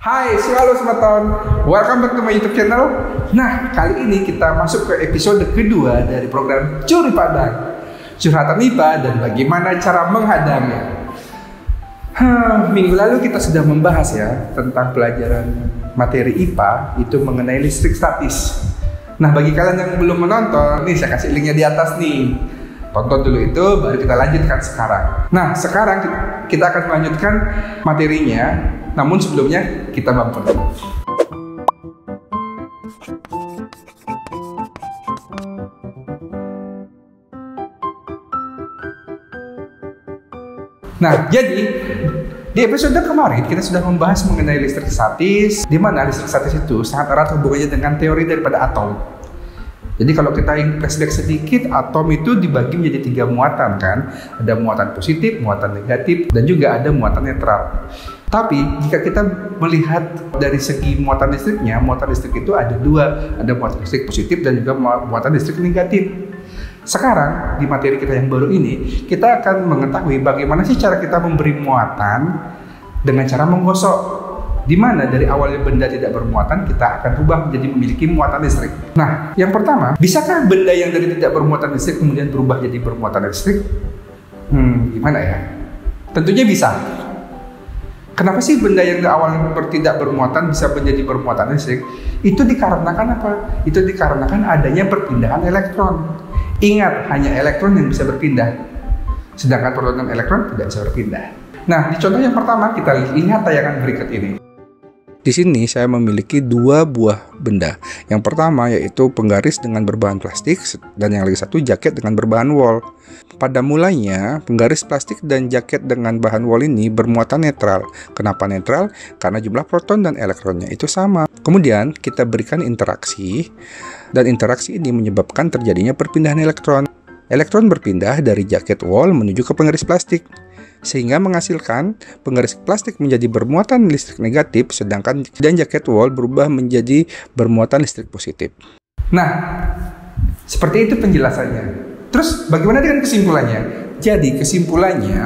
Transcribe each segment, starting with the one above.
Hai, selalu Semeton. Welcome back to my YouTube channel. Nah, kali ini kita masuk ke episode kedua dari program Curi Pandang, Curhatan IPA dan bagaimana cara menghadangnya. Minggu lalu kita sudah membahas ya tentang pelajaran materi IPA itu mengenai listrik statis. Nah, bagi kalian yang belum menonton, nih saya kasih linknya di atas nih. Tonton dulu itu, baru kita lanjutkan sekarang. Nah, sekarang kita akan melanjutkan materinya. Namun sebelumnya kita bumper dulu. Nah, jadi di episode kemarin kita sudah membahas mengenai listrik statis, di mana listrik statis itu sangat erat hubungannya dengan teori daripada atom. Jadi kalau kita ingin flashback sedikit, atom itu dibagi menjadi 3 muatan kan. Ada muatan positif, muatan negatif, dan juga ada muatan netral. Tapi jika kita melihat dari segi muatan listriknya, muatan listrik itu ada 2. Ada muatan listrik positif dan juga muatan listrik negatif. Sekarang di materi kita yang baru ini, kita akan mengetahui bagaimana sih cara kita memberi muatan dengan cara menggosok. Di mana dari awalnya benda tidak bermuatan, kita akan rubah menjadi memiliki muatan listrik. Nah, yang pertama, bisakah benda yang dari tidak bermuatan listrik kemudian berubah jadi bermuatan listrik? Gimana ya? Tentunya bisa. Kenapa sih benda yang awalnya tidak bermuatan bisa menjadi bermuatan listrik? Itu dikarenakan apa? Itu dikarenakan adanya perpindahan elektron. Ingat, hanya elektron yang bisa berpindah. Sedangkan proton dan elektron tidak bisa berpindah. Nah, di contoh yang pertama kita lihat tayangan berikut ini. Di sini saya memiliki 2 buah benda. Yang pertama yaitu penggaris dengan berbahan plastik dan yang lagi satu jaket dengan berbahan wol. Pada mulanya, penggaris plastik dan jaket dengan bahan wol ini bermuatan netral. Kenapa netral? Karena jumlah proton dan elektronnya itu sama. Kemudian kita berikan interaksi dan interaksi ini menyebabkan terjadinya perpindahan elektron. Elektron berpindah dari jaket wol menuju ke penggaris plastik, sehingga menghasilkan penggaris plastik menjadi bermuatan listrik negatif, sedangkan jaket wol berubah menjadi bermuatan listrik positif. Nah, seperti itu penjelasannya. Terus bagaimana dengan kesimpulannya? Jadi kesimpulannya,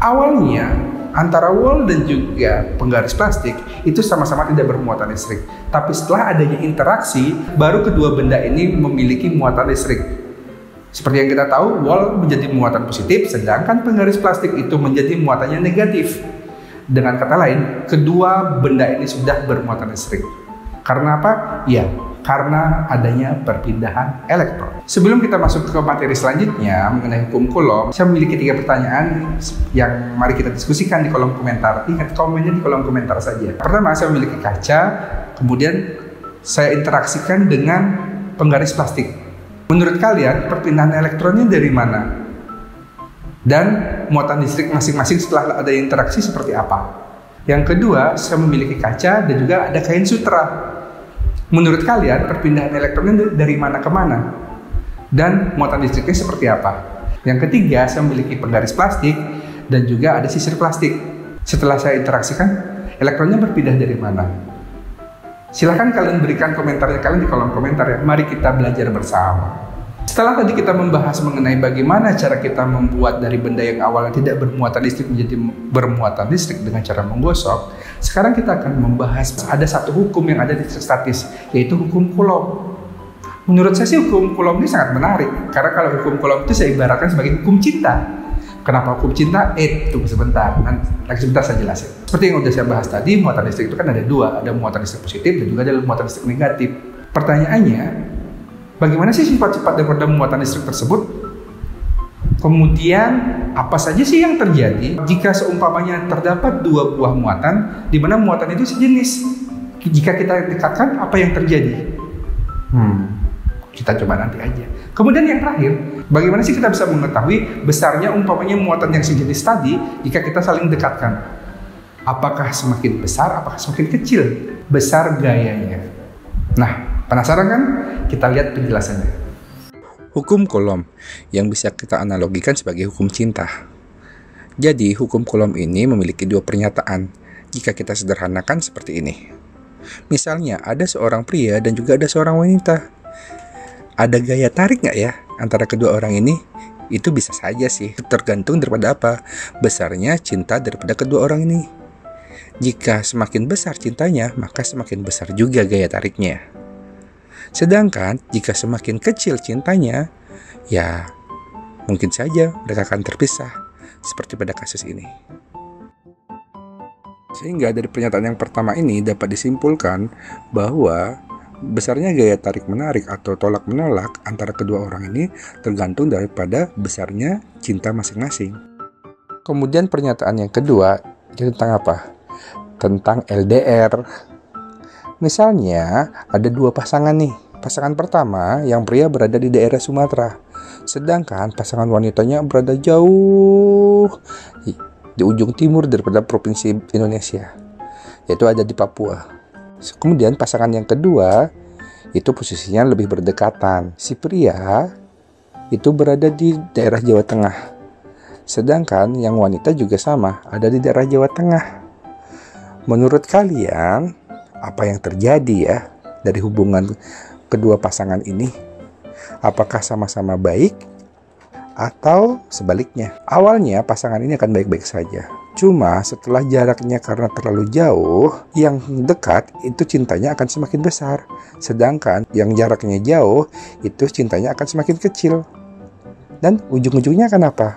awalnya antara wol dan juga penggaris plastik itu sama-sama tidak bermuatan listrik. Tapi setelah adanya interaksi, baru kedua benda ini memiliki muatan listrik. Seperti yang kita tahu, wol menjadi muatan positif, sedangkan penggaris plastik itu menjadi muatannya negatif. Dengan kata lain, kedua benda ini sudah bermuatan listrik. Karena apa? Ya, karena adanya perpindahan elektron. Sebelum kita masuk ke materi selanjutnya mengenai hukum Coulomb, saya memiliki 3 pertanyaan yang mari kita diskusikan di kolom komentar. Ingat, komennya di kolom komentar saja. Pertama, saya memiliki kaca, kemudian saya interaksikan dengan penggaris plastik. Menurut kalian, perpindahan elektronnya dari mana? Dan muatan listrik masing-masing setelah ada interaksi seperti apa? Yang kedua, saya memiliki kaca dan juga ada kain sutra. Menurut kalian, perpindahan elektronnya dari mana ke mana? Dan muatan listriknya seperti apa? Yang ketiga, saya memiliki penggaris plastik dan juga ada sisir plastik. Setelah saya interaksikan, elektronnya berpindah dari mana? Silahkan kalian berikan komentarnya kalian di kolom komentar ya. Mari kita belajar bersama. Setelah tadi kita membahas mengenai bagaimana cara kita membuat dari benda yang awalnya tidak bermuatan listrik menjadi bermuatan listrik dengan cara menggosok, sekarang kita akan membahas ada satu hukum yang ada di listrik statis, yaitu hukum Coulomb. Menurut saya sih hukum Coulomb ini sangat menarik, karena kalau hukum Coulomb itu saya ibaratkan sebagai hukum cinta. Kenapa hukum cinta? Tunggu sebentar, nanti sebentar saya jelasin. Seperti yang udah saya bahas tadi, muatan listrik itu kan ada 2, ada muatan listrik positif dan juga ada muatan listrik negatif. Pertanyaannya, bagaimana sih sifat-sifat daripada muatan listrik tersebut? Kemudian, apa saja sih yang terjadi jika seumpamanya terdapat 2 buah muatan, di mana muatan itu sejenis? Jika kita dekatkan, apa yang terjadi? Kita coba nanti aja. Kemudian yang terakhir, bagaimana sih kita bisa mengetahui besarnya umpamanya muatan yang sejenis tadi jika kita saling dekatkan? Apakah semakin besar, apakah semakin kecil besar gayanya? Nah, penasaran kan? Kita lihat penjelasannya. Hukum Coulomb yang bisa kita analogikan sebagai hukum cinta. Jadi, hukum Coulomb ini memiliki 2 pernyataan jika kita sederhanakan seperti ini. Misalnya, ada seorang pria dan juga ada seorang wanita. Ada gaya tarik nggak ya antara kedua orang ini? Itu bisa saja sih, tergantung daripada apa besarnya cinta daripada kedua orang ini. Jika semakin besar cintanya, maka semakin besar juga gaya tariknya. Sedangkan jika semakin kecil cintanya, ya mungkin saja mereka akan terpisah, seperti pada kasus ini. Sehingga dari pernyataan yang pertama ini dapat disimpulkan bahwa besarnya gaya tarik-menarik atau tolak-menolak antara kedua orang ini tergantung daripada besarnya cinta masing-masing. Kemudian pernyataan yang kedua itu tentang apa? Tentang LDR. Misalnya ada dua pasangan nih. Pasangan pertama yang pria berada di daerah Sumatera, sedangkan pasangan wanitanya berada jauh di ujung timur daripada provinsi Indonesia, yaitu ada di Papua. Kemudian pasangan yang kedua itu posisinya lebih berdekatan. Si pria itu berada di daerah Jawa Tengah, sedangkan yang wanita juga sama, ada di daerah Jawa Tengah. Menurut kalian, apa yang terjadi ya dari hubungan kedua pasangan ini? Apakah sama-sama baik atau sebaliknya? Awalnya pasangan ini akan baik-baik saja. Cuma setelah jaraknya karena terlalu jauh, yang dekat itu cintanya akan semakin besar. Sedangkan yang jaraknya jauh itu cintanya akan semakin kecil. Dan ujung-ujungnya akan apa?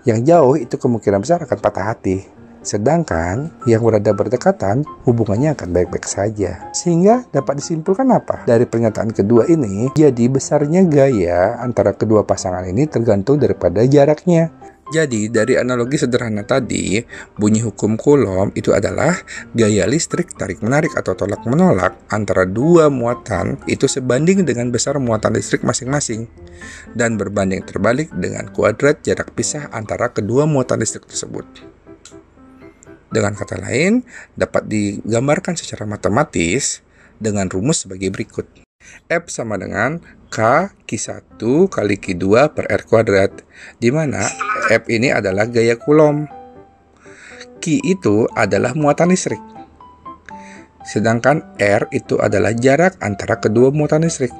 Yang jauh itu kemungkinan besar akan patah hati. Sedangkan yang berada berdekatan hubungannya akan baik-baik saja. Sehingga dapat disimpulkan apa? Dari pernyataan kedua ini, jadi besarnya gaya antara kedua pasangan ini tergantung daripada jaraknya. Jadi dari analogi sederhana tadi, bunyi hukum Coulomb itu adalah gaya listrik tarik-menarik atau tolak-menolak antara dua muatan itu sebanding dengan besar muatan listrik masing-masing dan berbanding terbalik dengan kuadrat jarak pisah antara kedua muatan listrik tersebut. Dengan kata lain, dapat digambarkan secara matematis dengan rumus sebagai berikut. F sama dengan K Q1 kali Q2 per R kuadrat, di mana F ini adalah gaya Coulomb. Q itu adalah muatan listrik. Sedangkan R itu adalah jarak antara kedua muatan listrik.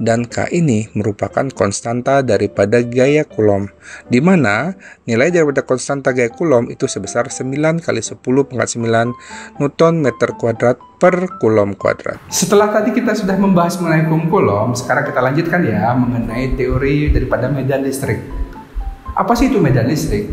Dan K ini merupakan konstanta daripada gaya Coulomb, di mana nilai daripada konstanta gaya Coulomb itu sebesar 9 kali 10 pangkat 9 Newton meter kuadrat per Coulomb kuadrat. Setelah tadi kita sudah membahas mengenai hukum Coulomb, sekarang kita lanjutkan ya mengenai teori daripada medan listrik. Apa sih itu medan listrik?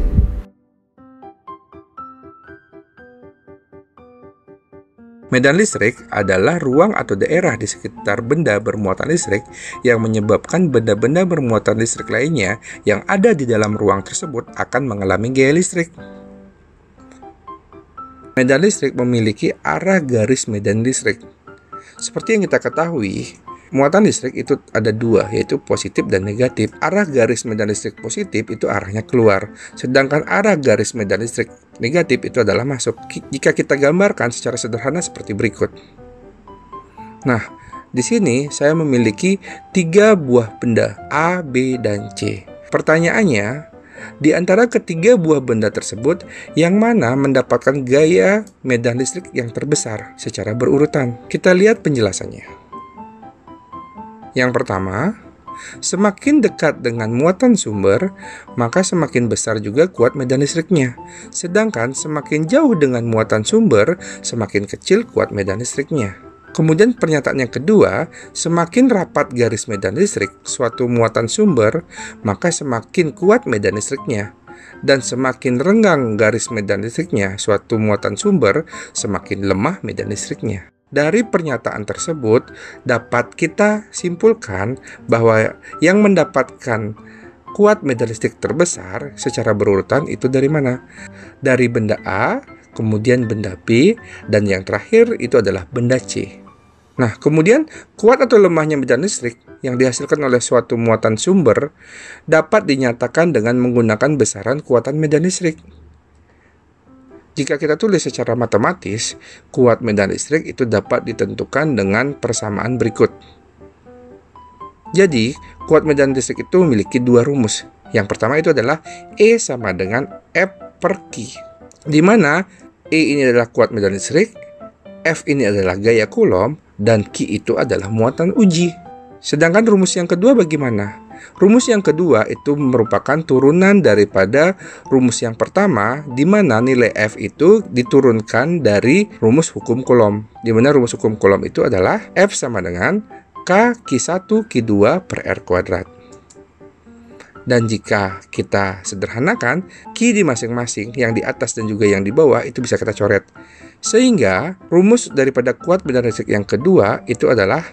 Medan listrik adalah ruang atau daerah di sekitar benda bermuatan listrik yang menyebabkan benda-benda bermuatan listrik lainnya yang ada di dalam ruang tersebut akan mengalami gaya listrik. Medan listrik memiliki arah garis medan listrik. Seperti yang kita ketahui, muatan listrik itu ada dua, yaitu positif dan negatif. Arah garis medan listrik positif itu arahnya keluar, sedangkan arah garis medan listrik negatif itu adalah masuk. Jika kita gambarkan secara sederhana seperti berikut. Nah, di sini saya memiliki 3 buah benda A, B, dan C. Pertanyaannya, di antara ketiga buah benda tersebut, yang mana mendapatkan gaya medan listrik yang terbesar secara berurutan? Kita lihat penjelasannya. Yang pertama, semakin dekat dengan muatan sumber, maka semakin besar juga kuat medan listriknya. Sedangkan semakin jauh dengan muatan sumber, semakin kecil kuat medan listriknya. Kemudian pernyataan yang kedua, semakin rapat garis medan listrik suatu muatan sumber, maka semakin kuat medan listriknya. Dan semakin renggang garis medan listriknya suatu muatan sumber, semakin lemah medan listriknya. Dari pernyataan tersebut, dapat kita simpulkan bahwa yang mendapatkan kuat medan listrik terbesar secara berurutan itu dari mana? Dari benda A, kemudian benda B, dan yang terakhir itu adalah benda C. Nah, kemudian kuat atau lemahnya medan listrik yang dihasilkan oleh suatu muatan sumber dapat dinyatakan dengan menggunakan besaran kuatan medan listrik. Jika kita tulis secara matematis, kuat medan listrik itu dapat ditentukan dengan persamaan berikut. Jadi, kuat medan listrik itu memiliki 2 rumus. Yang pertama itu adalah E sama dengan F per Q, di mana E ini adalah kuat medan listrik, F ini adalah gaya Coulomb, dan Q itu adalah muatan uji. Sedangkan rumus yang kedua bagaimana? Rumus yang kedua itu merupakan turunan daripada rumus yang pertama, di mana nilai F itu diturunkan dari rumus hukum Coulomb. Di mana rumus hukum Coulomb itu adalah F sama dengan K Q1 Q2 per R kuadrat. Dan jika kita sederhanakan, Q di masing-masing, yang di atas dan juga yang di bawah, itu bisa kita coret. Sehingga rumus daripada kuat medan listrik yang kedua itu adalah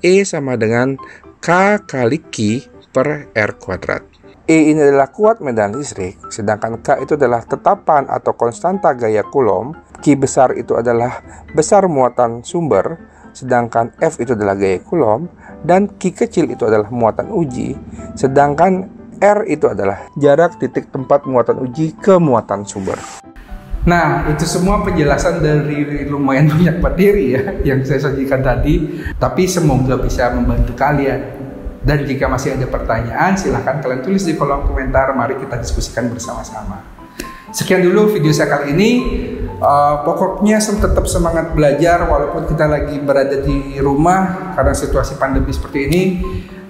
E sama dengan K kali Q per R kuadrat. E ini adalah kuat medan listrik, sedangkan K itu adalah tetapan atau konstanta gaya Coulomb. Q besar itu adalah besar muatan sumber, sedangkan F itu adalah gaya Coulomb, dan Q kecil itu adalah muatan uji, sedangkan R itu adalah jarak titik tempat muatan uji ke muatan sumber. Nah, itu semua penjelasan dari lumayan banyak materi ya yang saya sajikan tadi, tapi semoga bisa membantu kalian. Dan jika masih ada pertanyaan, silahkan kalian tulis di kolom komentar, mari kita diskusikan bersama-sama. Sekian dulu video saya kali ini. Pokoknya tetap semangat belajar walaupun kita lagi berada di rumah karena situasi pandemi seperti ini,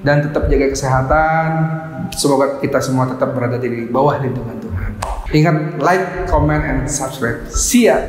dan tetap jaga kesehatan. Semoga kita semua tetap berada di bawah lindungan Tuhan. Ingat, like, comment, and subscribe. See ya!